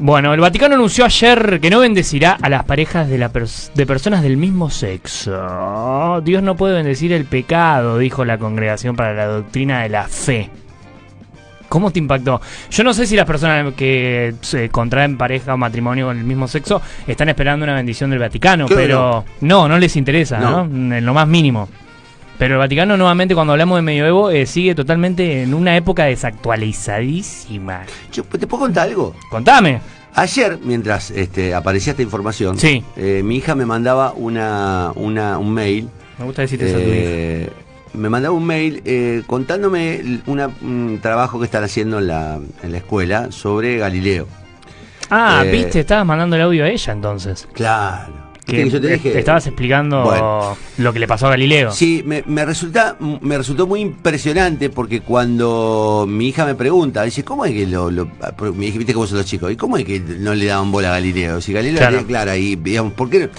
Bueno, el Vaticano anunció ayer que no bendecirá a las parejas de personas del mismo sexo. Dios no puede bendecir el pecado, dijo la Congregación para la Doctrina de la Fe. ¿Cómo te impactó? Yo no sé si las personas que se contraen pareja o matrimonio con el mismo sexo están esperando una bendición del Vaticano, Creo pero no les interesa, ¿no? En lo más mínimo. Pero el Vaticano, nuevamente, cuando hablamos de medioevo, sigue totalmente en una época desactualizadísima. ¿Te puedo contar algo? Contame. Ayer, mientras aparecía esta información, sí. Mi hija me mandaba un mail. Me gusta decirte eso a tu hija. Me mandaba un mail contándome un trabajo que están haciendo en la escuela sobre Galileo. ¿Viste? Estabas mandando el audio a ella, entonces. Claro. Que yo te dije, te estabas explicando lo que le pasó a Galileo. Sí, me resultó muy impresionante porque cuando mi hija me pregunta, dice, ¿cómo es que me dije, viste cómo son los chicos, ¿y cómo es que no le daban bola a Galileo? Si Galileo la tenía clara y digamos, ¿por qué no?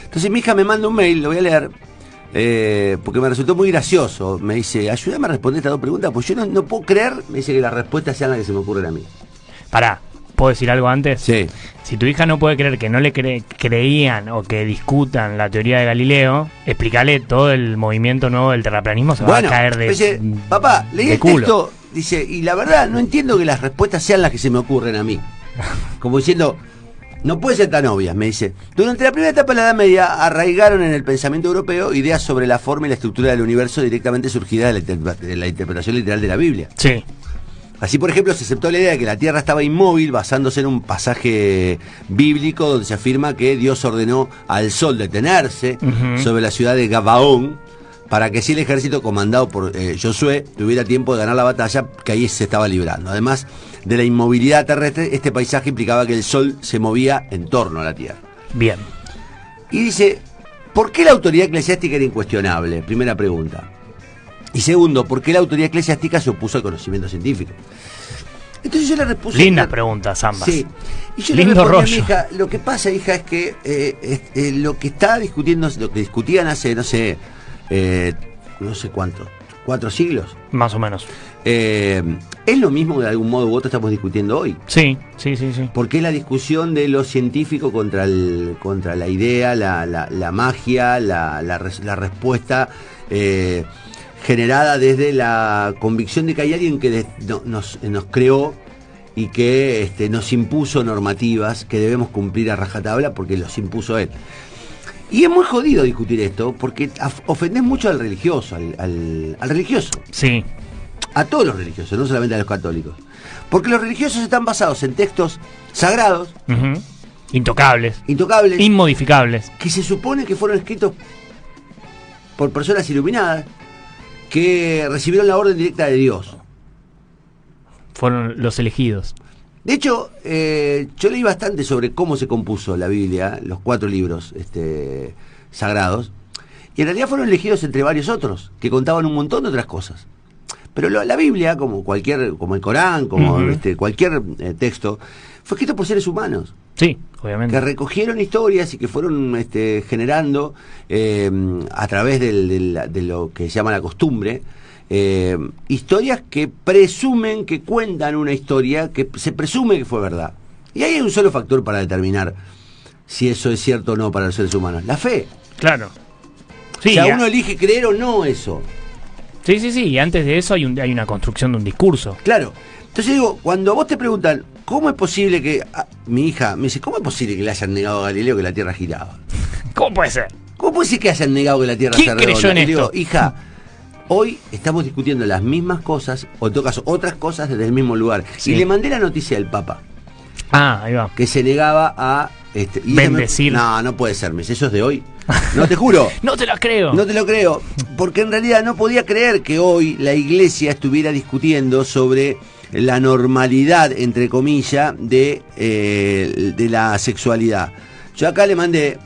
Entonces mi hija me manda un mail, lo voy a leer, porque me resultó muy gracioso. Me dice, ayúdame a responder estas dos preguntas, pues yo no puedo creer, me dice, que las respuestas sean las que se me ocurren a mí. Pará, ¿puedo decir algo antes? Sí. Si tu hija no puede creer que no le creían o que discutan la teoría de Galileo, explícale todo el movimiento nuevo del terraplanismo, se va a caer de dice, papá, leí el culo. texto, dice, y la verdad no entiendo que las respuestas sean las que se me ocurren a mí. Como diciendo, no puede ser tan obvias, me dice. Durante la primera etapa de la Edad Media arraigaron en el pensamiento europeo ideas sobre la forma y la estructura del universo directamente surgidas de la interpretación literal de la Biblia. Sí. Así, por ejemplo, se aceptó la idea de que la Tierra estaba inmóvil basándose en un pasaje bíblico donde se afirma que Dios ordenó al Sol detenerse sobre la ciudad de Gabaón para que así el ejército comandado por Josué tuviera tiempo de ganar la batalla que ahí se estaba librando. Además de la inmovilidad terrestre, este paisaje implicaba que el Sol se movía en torno a la Tierra. Bien. Y dice, ¿por qué la autoridad eclesiástica era incuestionable? Primera pregunta. Y segundo, ¿por qué la autoridad eclesiástica se opuso al conocimiento científico? Entonces yo le repuse... Lindas preguntas ambas. Sí. Y yo Lindo le respondí rollo. a mi hija, lo que pasa, hija, es que lo que está discutiendo, lo que discutían hace, no sé cuánto, 4 siglos. Más o menos. Es lo mismo que de algún modo u otro estamos discutiendo hoy. Sí. Porque es la discusión de lo científico contra la idea, la magia, la respuesta generada desde la convicción de que hay alguien que nos creó y que nos impuso normativas que debemos cumplir a rajatabla porque los impuso él. Y es muy jodido discutir esto porque ofendés mucho al religioso, al religioso. Sí. A todos los religiosos, no solamente a los católicos. Porque los religiosos están basados en textos sagrados, intocables, inmodificables, que se supone que fueron escritos por personas iluminadas que recibieron la orden directa de Dios. Fueron los elegidos. De hecho, yo leí bastante sobre cómo se compuso la Biblia, los 4 libros sagrados, y en realidad fueron elegidos entre varios otros, que contaban un montón de otras cosas. Pero la Biblia, como el Corán, como cualquier texto, fue escrito por seres humanos. Sí, obviamente. Que recogieron historias y que fueron generando a través de lo que se llama la costumbre, historias que presumen que cuentan una historia que se presume que fue verdad. Y ahí hay un solo factor para determinar si eso es cierto o no para los seres humanos: la fe. Claro. Sí, o sea, uno elige creer o no eso. Sí, y antes de eso hay una construcción de un discurso. Claro. Entonces digo, cuando a vos te preguntan, ¿cómo es posible que... mi hija me dice, ¿cómo es posible que le hayan negado a Galileo que la Tierra giraba? ¿Cómo puede ser? ¿Cómo puede ser que hayan negado que la Tierra sea redonda? ¿Quién creyó en esto? Digo, hija, hoy estamos discutiendo las mismas cosas, o en todo caso, otras cosas desde el mismo lugar. Sí. Y le mandé la noticia del Papa. Ahí va. Que se negaba a... y bendecir. No puede ser, me dice, eso es de hoy. No, te juro. No te lo creo. No te lo creo. Porque en realidad no podía creer que hoy la Iglesia estuviera discutiendo sobre la normalidad, entre comillas, de la sexualidad. Yo acá le mandé,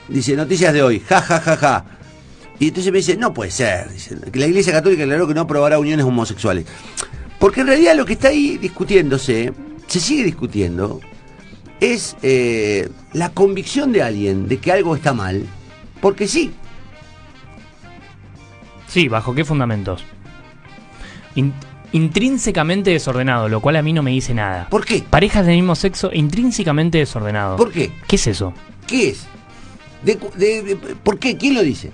dice, noticias de hoy, ja. Y entonces me dice, no puede ser. Dice, que la Iglesia Católica aclaró que no aprobará uniones homosexuales. Porque en realidad lo que está ahí discutiéndose, se sigue discutiendo, es la convicción de alguien de que algo está mal, porque sí. Sí, ¿bajo qué fundamentos? intrínsecamente desordenado, lo cual a mí no me dice nada. ¿Por qué? Parejas del mismo sexo intrínsecamente desordenado. ¿Por qué? ¿Qué es eso? ¿Qué es? ¿Por qué? ¿Quién lo dice?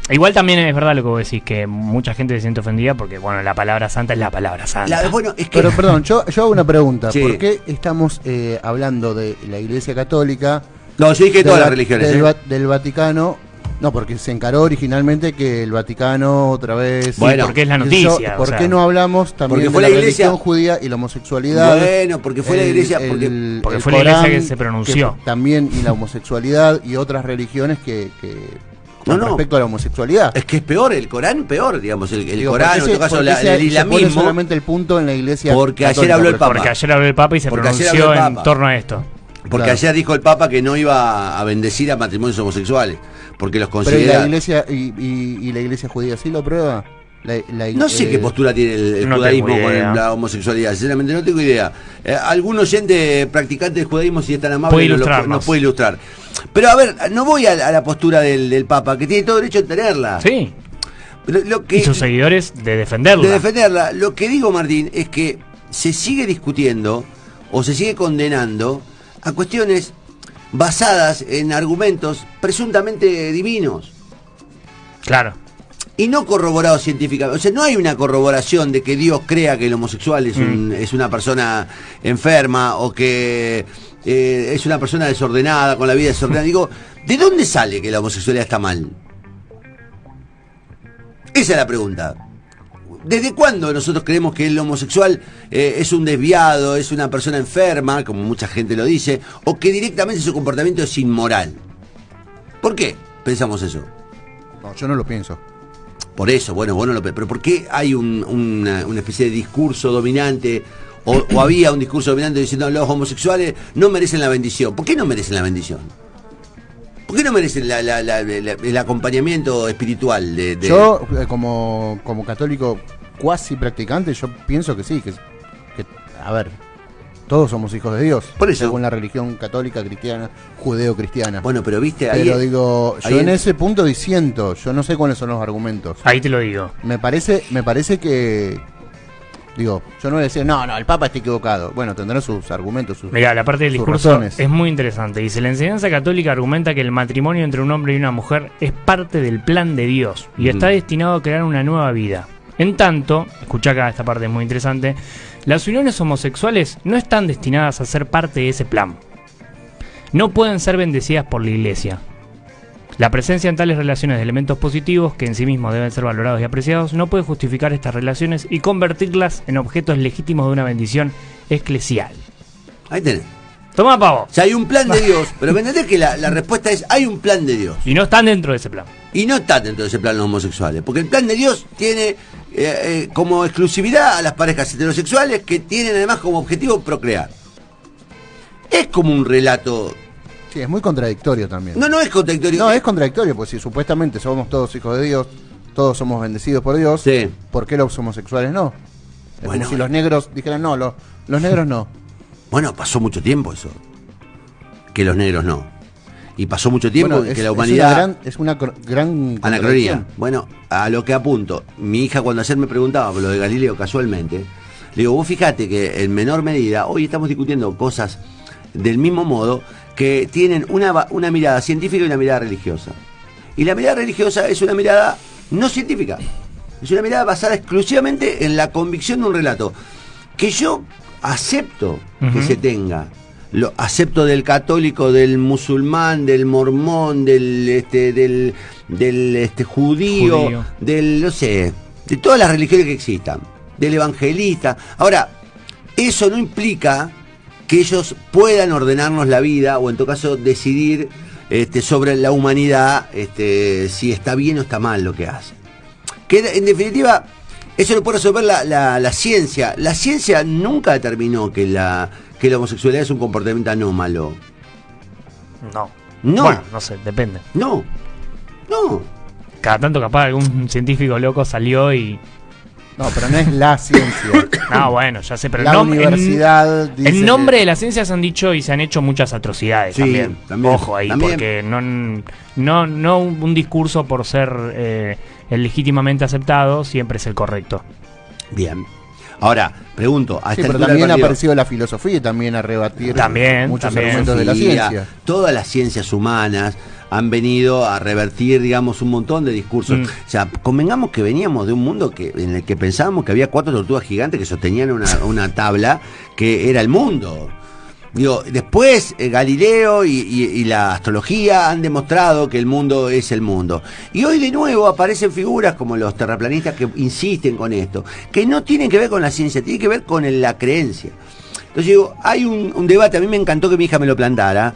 Igual también es verdad lo que vos decís, que mucha gente se siente ofendida porque, bueno, la palabra santa es la palabra santa. Bueno, es que... Pero perdón, yo hago una pregunta. Sí. ¿Por qué estamos hablando de la Iglesia Católica? No, yo dije de todas la- las religiones. del Vaticano. No, porque se encaró originalmente que el Vaticano otra vez... Bueno, porque es la noticia. ¿Por o sea, qué no hablamos también porque de fue la la Iglesia- religión judía y la homosexualidad? Bueno, porque fue la Iglesia... Porque Porque el fue la Iglesia Corán, que se pronunció. También, y la homosexualidad y otras religiones que con No. respecto a la homosexualidad. es que es peor, el Corán peor, digamos. El Digo, Corán, en ¿por qué otro caso, por qué el se pone islamismo... solamente el punto en la Iglesia Porque ayer católica, habló el por ejemplo? Papa. Porque ayer habló el Papa y se Porque ayer pronunció habló el en Papa. torno a esto. Porque Claro. ayer dijo el Papa que no iba a bendecir a matrimonios homosexuales, porque los Pero ¿y considera... la Iglesia y la Iglesia judía sí lo aprueba? No sé qué postura tiene el no judaísmo tengo con idea. la homosexualidad, sinceramente no tengo idea. Algún oyente practicante del judaísmo, si es tan amable, Puede nos ilustrarnos. puede ilustrar. Pero a ver, no voy a la postura del Papa, que tiene todo derecho a tenerla. Sí. Lo que, Y sus seguidores de defenderla. de defenderla. Lo que digo, Martín, es que se sigue discutiendo o se sigue condenando a cuestiones basadas en argumentos presuntamente divinos Claro. y no corroborados científicamente. O sea, no hay una corroboración de que Dios crea que el homosexual es una persona enferma o que es una persona desordenada, con la vida desordenada. Digo, ¿de dónde sale que la homosexualidad está mal? Esa es la pregunta. ¿Desde cuándo nosotros creemos que el homosexual es un desviado, es una persona enferma, como mucha gente lo dice, o que directamente su comportamiento es inmoral? ¿Por qué pensamos eso? No, yo no lo pienso. Por eso, bueno, pero ¿por qué hay una especie de discurso dominante o había un discurso dominante diciendo los homosexuales no merecen la bendición? ¿Por qué no merecen la bendición? ¿Por qué no merecen el acompañamiento espiritual de... Yo, como católico cuasi practicante, yo pienso que sí, que a ver, todos somos hijos de Dios. Por eso. Según la religión católica, cristiana, judeo-cristiana. Bueno, pero viste ahí... Pero digo, yo ahí en ese punto disiento, yo no sé cuáles son los argumentos. Ahí te lo digo. Me parece que... Digo, yo no voy a decir, no, el Papa está equivocado. Bueno, tendrá sus argumentos, sus... Mirá, la parte del sus discurso razones. es muy interesante. Dice, la enseñanza católica argumenta que el matrimonio entre un hombre y una mujer es parte del plan de Dios y está destinado a crear una nueva vida. En tanto, escucha acá, esta parte es muy interesante, las uniones homosexuales no están destinadas a ser parte de ese plan. No pueden ser bendecidas por la Iglesia. La presencia en tales relaciones de elementos positivos, que en sí mismos deben ser valorados y apreciados, no puede justificar estas relaciones y convertirlas en objetos legítimos de una bendición eclesial. Ahí tenés. Toma, pavo. O sea, hay un plan de Dios, pero me entendés que la respuesta es, hay un plan de Dios. Y no están dentro de ese plan. Y no está dentro de ese plan los homosexuales, porque el plan de Dios tiene como exclusividad a las parejas heterosexuales que tienen además como objetivo procrear. Es como un relato... Sí, es muy contradictorio también. No es contradictorio. No, es contradictorio, pues si supuestamente somos todos hijos de Dios, todos somos bendecidos por Dios, Sí. ¿por qué los homosexuales no? Es Bueno, como si los negros dijeran, no, los negros no. Bueno, pasó mucho tiempo eso. Que los negros no. Y pasó mucho tiempo Bueno, que la humanidad... Es una gran Anacronía. contradicción. Bueno, a lo que apunto, mi hija cuando ayer me preguntaba por lo de Galileo casualmente, le digo, vos fíjate que en menor medida, hoy estamos discutiendo cosas del mismo modo que tienen una mirada científica y una mirada religiosa. Y la mirada religiosa es una mirada no científica. Es una mirada basada exclusivamente en la convicción de un relato. Que yo acepto que se tenga. Lo acepto del católico, del musulmán, del mormón, del judío, del, no sé, de todas las religiones que existan, del evangelista. Ahora, eso no implica que ellos puedan ordenarnos la vida o en todo caso decidir sobre la humanidad si está bien o está mal lo que hacen. Que en definitiva, eso lo puede resolver la ciencia. La ciencia nunca determinó que la homosexualidad es un comportamiento anómalo. No. No. Bueno, no sé, depende. No. Cada tanto capaz algún científico loco salió y... No, pero no es la ciencia. No, bueno, ya sé, pero la universidad dice en nombre que- de la ciencia se han dicho y se han hecho muchas atrocidades Sí, también. Ojo ahí, También. porque no un discurso por ser el legítimamente aceptado siempre es el correcto. Bien. Ahora, pregunto, a Sí, esta pero altura también del ha partido, aparecido la filosofía y también a rebatir muchos también. argumentos de la ciencia. todas las ciencias humanas han venido a revertir, digamos, un montón de discursos. O sea, convengamos que veníamos de un mundo en el que pensábamos que había 4 tortugas gigantes que sostenían una tabla que era el mundo. Digo, después Galileo y la astrología han demostrado que el mundo es el mundo. Y hoy de nuevo aparecen figuras como los terraplanistas que insisten con esto, que no tienen que ver con la ciencia, tienen que ver con la creencia. Entonces digo, hay un debate, a mí me encantó que mi hija me lo planteara,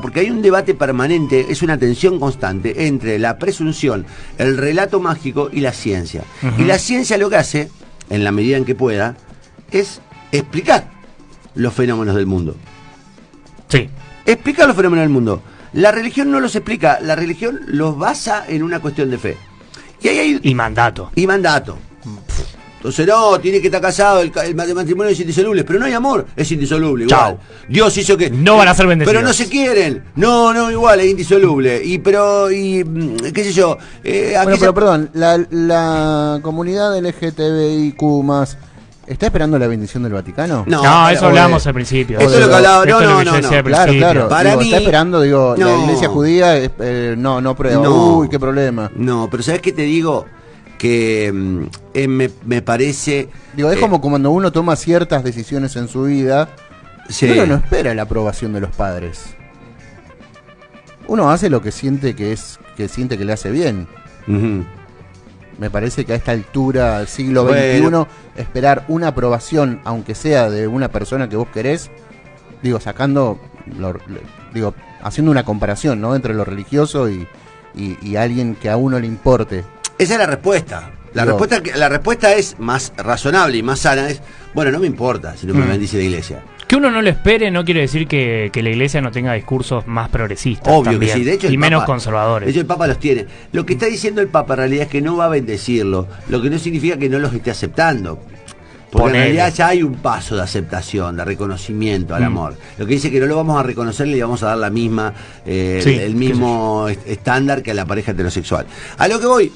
porque hay un debate permanente, es una tensión constante entre la presunción, el relato mágico y la ciencia. Uh-huh. Y la ciencia lo que hace, en la medida en que pueda, es explicar los fenómenos del mundo. Sí. Explicar los fenómenos del mundo. La religión no los explica, la religión los basa en una cuestión de fe. Y ahí hay... Y mandato. Y mandato. Entonces no, tiene que estar casado, el matrimonio es indisoluble, pero no hay amor, es indisoluble, igual. Chao. Dios hizo que... No van a ser bendecidos. Pero no se quieren. No, igual, es indisoluble. Qué sé yo. Bueno, pero perdón, la comunidad LGTBIQ+, ¿está esperando la bendición del Vaticano? No, eso hablábamos al principio. Eso es lo que hablaba. Esto es lo que No. yo decía al Claro, principio. claro. Para mí- está esperando, No. la iglesia judía no prueba. No. Uy, qué problema. No, pero ¿sabes qué te digo? Que me parece... Es como cuando uno toma ciertas decisiones en su vida, sí. uno no espera la aprobación de los padres. Uno hace lo que siente que siente que le hace bien. Ujú. Me parece que a esta altura del siglo Bueno. XXI, esperar una aprobación, aunque sea de una persona que vos querés, haciendo una comparación, ¿no? Entre lo religioso y alguien que a uno le importe. Esa es la respuesta. La respuesta es más razonable y más sana. Es, bueno, no me importa si no me bendice la iglesia. Que uno no lo espere no quiere decir que la iglesia no tenga discursos más progresistas. Obvio también, que sí. De hecho, y el menos Papa, conservadores. De hecho, el Papa los tiene. Lo que está diciendo el Papa en realidad es que no va a bendecirlo. Lo que no significa que no los esté aceptando. Porque en realidad ya hay un paso de aceptación, de reconocimiento al amor. Lo que dice que no lo vamos a reconocer, le vamos a dar la misma, el mismo estándar que a la pareja heterosexual. A lo que voy,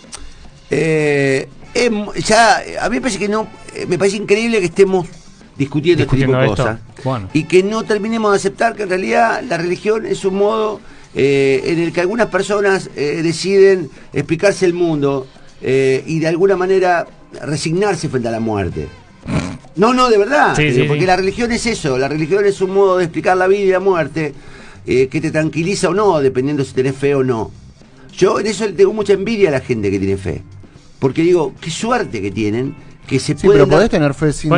a mí me parece que no, me parece increíble que estemos discutiendo este tipo de esto. cosas. Bueno. Y que no terminemos de aceptar que en realidad la religión es un modo en el que algunas personas deciden explicarse el mundo y de alguna manera resignarse frente a la muerte. No, de verdad. Porque la religión es eso. La religión es un modo de explicar la vida y la muerte que te tranquiliza o no, dependiendo si tenés fe o no. Yo en eso le tengo mucha envidia a la gente que tiene fe. Porque digo, qué suerte que tienen, que se pueden... pero podés tener fe sin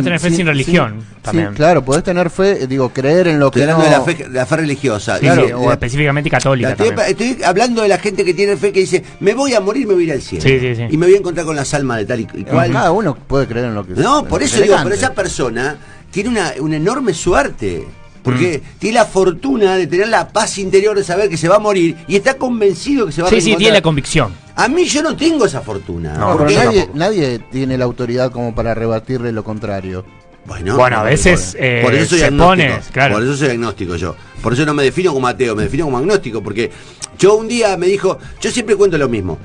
religión también. Sí, claro, podés tener fe, creer en lo que Estoy no... hablando de la fe religiosa. Sí, Claro, sí, o específicamente católica estoy hablando de la gente que tiene fe que dice, me voy a morir, me voy a ir al cielo. Sí. Y me voy a encontrar con las almas de tal y cual. Cada uno puede creer en lo que... No, por eso digo, elegante. pero esa persona tiene una enorme suerte. Porque tiene la fortuna de tener la paz interior de saber que se va a morir y está convencido que se va a reencontrar. Sí, tiene la convicción. A mí yo no tengo esa fortuna. No, ¿Por pero qué? nadie tiene la autoridad como para rebatirle lo contrario. Bueno, a veces por eso soy se agnóstico. pone, claro. Por eso soy agnóstico yo. Por eso no me defino como ateo, me defino como agnóstico. Porque yo un día me dijo, yo siempre cuento lo mismo.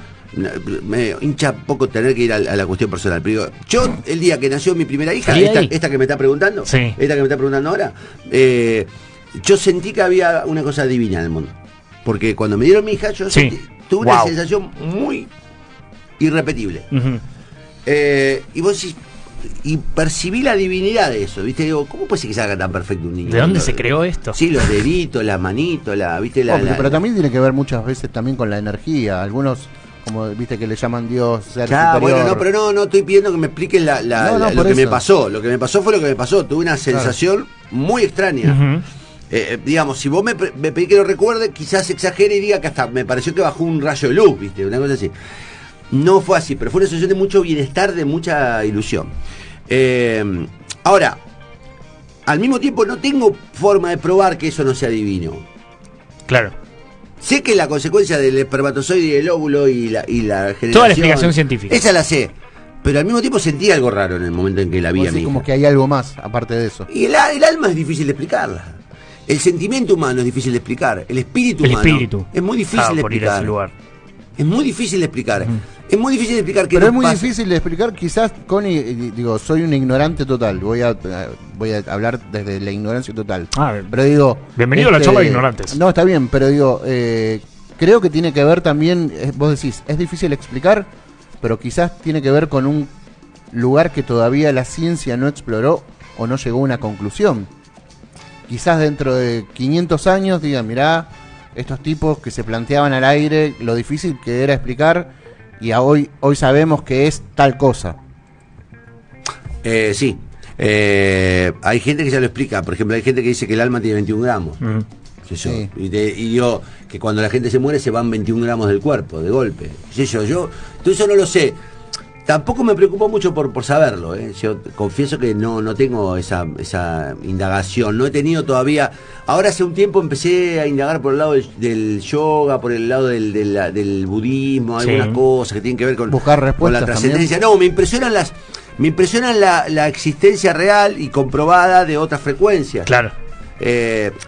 Me hincha poco tener que ir a la cuestión personal. Pero digo, yo el día que nació mi primera hija, esta que me está preguntando, esta que me está preguntando ahora, yo sentí que había una cosa divina en el mundo. Porque cuando me dieron mi hija, yo tuve una sensación muy irrepetible. Uh-huh. Y vos decís, y percibí la divinidad de eso, ¿viste? Digo, ¿cómo puede ser que salga tan perfecto un niño? ¿De dónde se creó esto? Sí, los deditos, las manitos, ¿viste? Pero también tiene que ver muchas veces también con la energía. Algunos, como viste que le llaman Dios, ser superior. Bueno, no estoy pidiendo que me expliquen lo que me pasó. Lo que me pasó fue lo que me pasó. Tuve una sensación muy extraña. Uh-huh. Digamos, si vos me pedís que lo recuerde, quizás exagere y diga que hasta me pareció que bajó un rayo de luz, ¿viste? Una cosa así. No fue así, pero fue una sensación de mucho bienestar, de mucha ilusión. Ahora, al mismo tiempo no tengo forma de probar que eso no sea divino. Claro. Sé que la consecuencia del espermatozoide y el óvulo y la generación... Toda la explicación científica. Esa la sé. Pero al mismo tiempo sentí algo raro en el momento en que la vi a mi hija. Como que hay algo más, aparte de eso. Y el alma es difícil de explicarla. El sentimiento humano es difícil de explicar. El espíritu humano es muy difícil de por ir a explicar. ese lugar. Es muy difícil de explicar. Es muy difícil de explicar qué Pero nos es muy pasa. difícil de explicar, quizás, Connie, digo, soy un ignorante total, voy a hablar desde la ignorancia total. Pero digo, bienvenido a la charla de ignorantes. No, está bien, pero digo, creo que tiene que ver también, vos decís, es difícil explicar, pero quizás tiene que ver con un lugar que todavía la ciencia no exploró o no llegó a una conclusión. Quizás dentro de 500 años digan, mirá, estos tipos que se planteaban al aire lo difícil que era explicar, y hoy sabemos que es tal cosa. Sí. Hay gente que ya lo explica. Por ejemplo, hay gente que dice que el alma tiene 21 gramos. Sí. Y digo que cuando la gente se muere se van 21 gramos del cuerpo, de golpe. Yo todo eso no lo sé. Tampoco me preocupo mucho por saberlo. Yo confieso que no tengo esa indagación. No he tenido todavía. Ahora hace un tiempo empecé a indagar por el lado del yoga, por el lado del budismo, algunas cosas que tienen que ver con, buscar respuestas, con la trascendencia. No, me impresionan la existencia real y comprobada de otras frecuencias. Claro.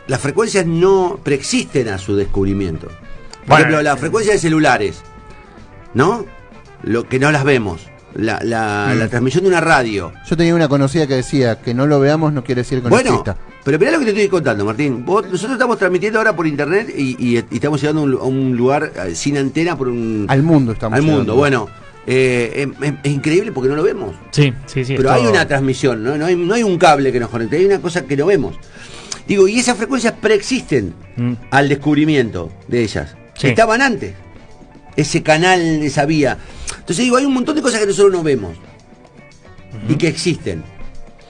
Las frecuencias no preexisten a su descubrimiento. Por ejemplo, las frecuencias de celulares, ¿no? Lo que no las vemos. La transmisión de una radio. Yo tenía una conocida que decía que no lo veamos no quiere decir que no exista. Pero mirá lo que te estoy contando, Martín. Nosotros estamos transmitiendo ahora por internet y estamos llegando a un lugar sin antena al mundo estamos llegando. Mundo. Bueno, es increíble porque no lo vemos. Sí. Pero hay una transmisión, ¿no? No hay un cable que nos conecte, hay una cosa que no vemos. Digo, y esas frecuencias preexisten al descubrimiento de ellas. Sí. Estaban antes. Ese canal, esa vía. Entonces digo, hay un montón de cosas que nosotros no vemos y que existen.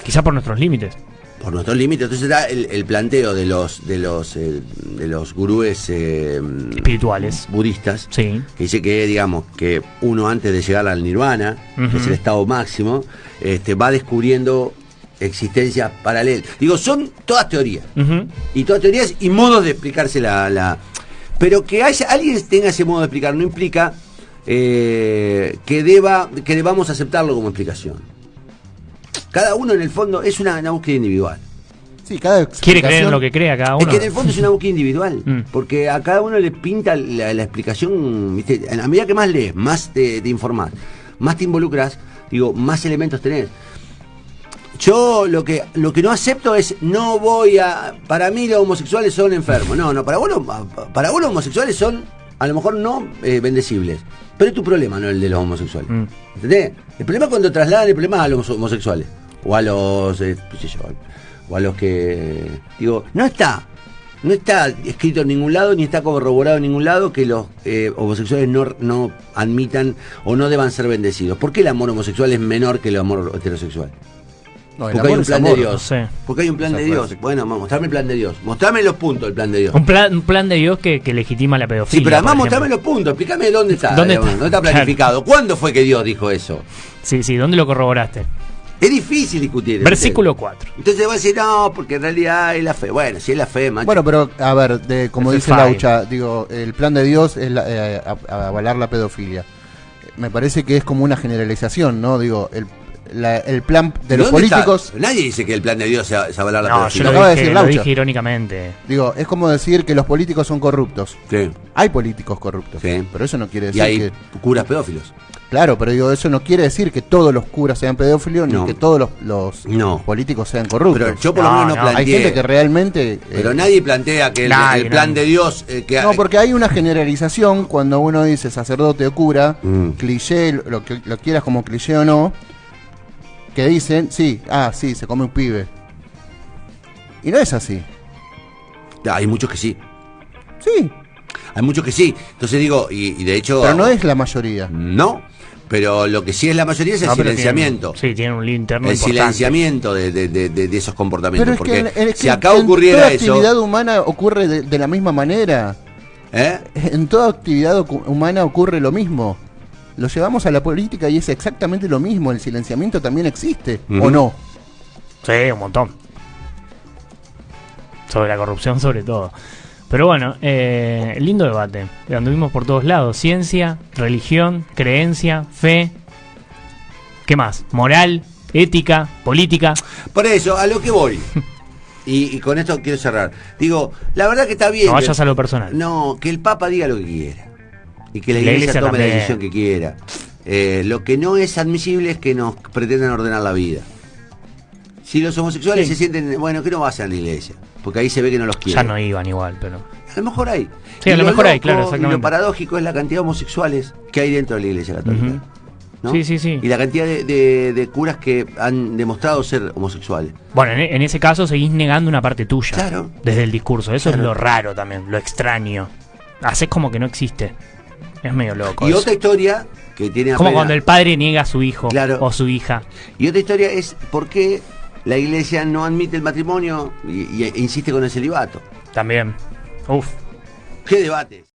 Quizá por nuestros límites. Por nuestros límites. Entonces da el planteo de los gurúes espirituales budistas, que dice que, digamos, que uno antes de llegar al nirvana, que es el estado máximo, va descubriendo existencias paralelas. Digo, son todas teorías. Y todas teorías y modos de explicarse pero que alguien tenga ese modo de explicar no implica que debamos aceptarlo como explicación. Cada uno en el fondo es una búsqueda individual. Sí, cada quiere creer en lo que crea cada uno. Es que en el fondo es una búsqueda individual, porque a cada uno le pinta la explicación, ¿viste? A medida que más lees, más te informás, más te involucras, digo, más elementos tenés. Yo lo que no acepto es, para mí los homosexuales son enfermos. No, para vos los homosexuales son, a lo mejor no bendecibles. Pero es tu problema, no el de los homosexuales. ¿Entendés? El problema es cuando trasladan el problema a los homosexuales. O a los, o a los que, digo, no está escrito en ningún lado, ni está corroborado en ningún lado que los homosexuales no admitan o no deban ser bendecidos. ¿Por qué el amor homosexual es menor que el amor heterosexual? No, porque hay un plan de Dios. No sé. Porque hay un plan de Dios. Bueno, mostrame el plan de Dios. Mostrame los puntos del plan de Dios. Un plan de Dios que legitima la pedofilia. Sí, pero además mostrame los puntos. Explícame dónde está. ¿Dónde está planificado? Claro. ¿Cuándo fue que Dios dijo eso? Sí, ¿dónde lo corroboraste? Es difícil discutir. Versículo 4. Entonces va a decir, no, porque en realidad es la fe. Bueno, si es la fe, macho. Bueno, pero, a ver, como dice Laucha, digo, el plan de Dios es avalar la pedofilia. Me parece que es como una generalización, ¿no? Digo, el plan de los políticos. Está? Nadie dice que el plan de Dios es avalar la pedofilia. Yo lo dije irónicamente. Digo, es como decir que los políticos son corruptos. Sí. Hay políticos corruptos. Sí. Pero eso no quiere decir y hay curas pedófilos. Claro, pero digo, eso no quiere decir que todos los curas sean pedófilos ni que todos los políticos sean corruptos. Pero yo por lo menos no planteé. Hay gente que realmente. Pero nadie plantea que el plan de Dios. No, porque hay una generalización cuando uno dice sacerdote o cura, cliché, lo quieras como cliché o no, que dicen, sí, se come un pibe. Y no es así. Hay muchos que sí. Sí. Hay muchos que sí. Entonces digo, y de hecho. Pero no es la mayoría. No. Pero lo que sí es la mayoría es el silenciamiento. Tiene un interno el importante. Silenciamiento de esos comportamientos. Pero es porque que si acá ocurriera toda eso. Actividad humana ocurre de la misma manera. En toda actividad humana ocurre lo mismo. Lo llevamos a la política y es exactamente lo mismo. El silenciamiento también existe, ¿o no? Sí, un montón. Sobre la corrupción, sobre todo. Pero bueno, lindo debate. Anduvimos por todos lados. Ciencia, religión, creencia, fe. ¿Qué más? Moral, ética, política. Por eso, a lo que voy. Y con esto quiero cerrar. Digo, la verdad que está bien. No vayas a lo personal. No, que el Papa diga lo que quiera. Y que la iglesia tome la decisión que quiera. Lo que no es admisible es que nos pretendan ordenar la vida. Si los homosexuales Sí. se sienten, bueno, que no vayan a la iglesia, porque ahí se ve que no los Ya quieren. no iban igual, pero... A lo mejor hay. Sí, a Y lo mejor hay, loco claro, y exactamente. lo paradójico es la cantidad de homosexuales que hay dentro de la iglesia católica. Ujú. ¿no? Sí, sí, sí. Y la cantidad de curas que han demostrado ser homosexuales. Bueno, en ese caso seguís negando una parte tuya. Claro. Desde el discurso. Eso Claro. es lo raro también, lo extraño. Haces como que no existe. Es medio loco. Y eso. otra historia que tiene Como apenas- cuando el padre niega a su hijo Claro. o su hija. Y otra historia es por qué la iglesia no admite el matrimonio e insiste con el celibato. También. Uf. ¿Qué debate?